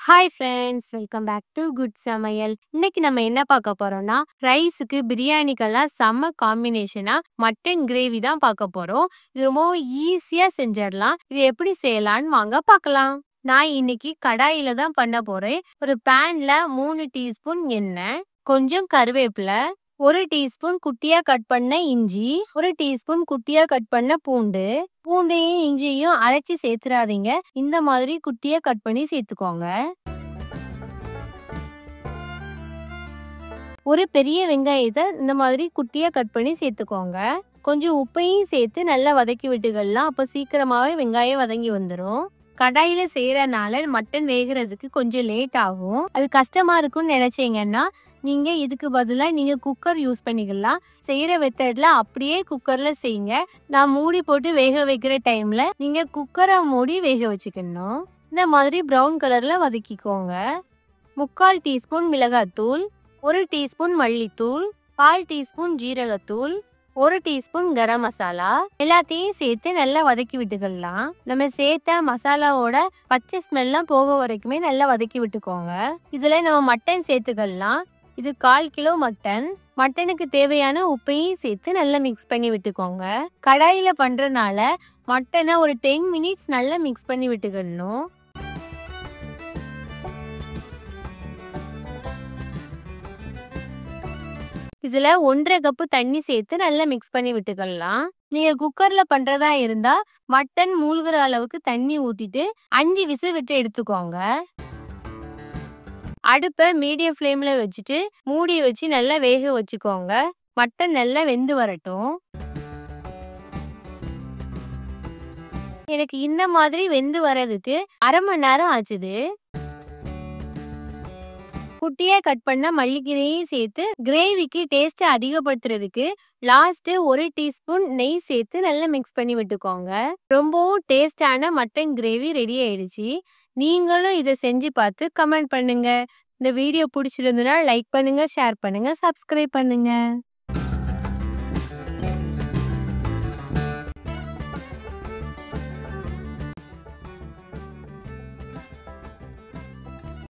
Hi friends, welcome back to good சமையல். இன்னைக்கு நம்ம என்ன பார்க்க போறோம்னா, ரைஸுக்கு பிரியாணிக்கெல்லாம் செம்ம காம்பினேஷனா மட்டன் கிரேவி தான் பார்க்க போறோம். இது ரொம்ப ஈஸியா செஞ்சிடலாம். இது எப்படி செய்யலாம்னு வாங்க பார்க்கலாம். நான் இன்னைக்கு கடாயில தான் பண்ண போறேன். ஒரு பேன்ல 3 டீஸ்பூன் எண்ணெய், கொஞ்சம் கருவேப்பிலை, 1 டீஸ்பூன் குட்டியா கட் பண்ண இஞ்சி, 1 டீஸ்பூன் குட்டியா கட் பண்ண பூண்டு. பூண்டையும் இஞ்சியையும் அரைச்சி சேர்த்துறாதீங்க. இந்த மாதிரி குட்டியா கட் பண்ணி சேர்த்துக்கோங்க. ஒரு பெரிய வெங்காயத்தை இந்த மாதிரி குட்டியா கட் பண்ணி சேர்த்துக்கோங்க. கொஞ்சம் உப்பையும் சேர்த்து நல்லா வதக்கி விட்டுக்கலாம். அப்போ சீக்கிரமாவே வெங்காயம் வதங்கி வந்துடும். கடாயில செய்யறதுனால மட்டன் வேகிறதுக்கு கொஞ்சம் லேட் ஆகும். அது கஷ்டமா இருக்கும்னு நினைச்சீங்கன்னா நீங்க இதுக்கு பதிலாக நீங்க குக்கர் யூஸ் பண்ணிக்கலாம். செய்யற மெத்தட்ல அப்படியே குக்கர்ல செய்யுங்க. நான் மூடி போட்டு வேக வைக்கிற டைம்ல நீங்க குக்கரை மூடி வேக வச்சுக்கணும். இந்த மாதிரி ப்ரௌன் கலர்ல வதக்கிக்கோங்க. 3/4 டீஸ்பூன் மிளகாத்தூள், 1 டீஸ்பூன் மல்லித்தூள், 1/4 டீஸ்பூன் ஜீரகத்தூள், 1 டீஸ்பூன் கரம் மசாலா எல்லாத்தையும் சேர்த்து நல்லா வதக்கி விட்டுக்கலாம். நம்ம சேர்த்த மசாலாவோட பச்சை ஸ்மெல்லாம் போக வரைக்குமே நல்லா வதக்கி விட்டுக்கோங்க. இதுல நம்ம மட்டன் சேர்த்துக்கலாம். இது 1/4 கிலோ மட்டன். மட்டனுக்கு தேவையான உப்பையும் சேர்த்து நல்லா மிக்ஸ் பண்ணி விட்டுக்கோங்க. கடாயில பண்றதுனால மட்டனை ஒரு 10 மினிட்ஸ் நல்லா மிக்ஸ் பண்ணி விட்டுக்கணும். இதுல 1/2 கப்பு தண்ணி சேர்த்து நல்லா மிக்ஸ் பண்ணி விட்டுக்கலாம். நீங்க குக்கர்ல பண்றதா இருந்தா மட்டன் மூழ்கிற அளவுக்கு தண்ணி ஊத்திட்டு 5 விசில் விட்டு எடுத்துக்கோங்க. அடுப்பை மீடியம் ஃப்ளேம்ல வச்சுட்டு மூடி வச்சு நல்லா வேக வச்சுக்கோங்க. மட்டன் நல்லா வெந்து வரட்டும். எனக்கு இந்த மாதிரி வெந்து வர்றதுக்கு 1/2 மணி நேரம் ஆச்சுது. குட்டியா கட் பண்ண மல்லிக்கீரையும் சேர்த்து கிரேவிக்கு டேஸ்ட் அதிகப்படுத்துறதுக்கு லாஸ்ட் 1 டீஸ்பூன் நெய் சேர்த்து நல்லா மிக்ஸ் பண்ணி விட்டுக்கோங்க. ரொம்பவும் டேஸ்டான மட்டன் கிரேவி ரெடி ஆயிடுச்சு. நீங்களும் இதை செஞ்சு பார்த்து கமெண்ட் பண்ணுங்க. இந்த வீடியோ பிடிச்சிருந்ததுன்னா லைக் பண்ணுங்க, ஷேர் பண்ணுங்க, சப்ஸ்கிரைப் பண்ணுங்க.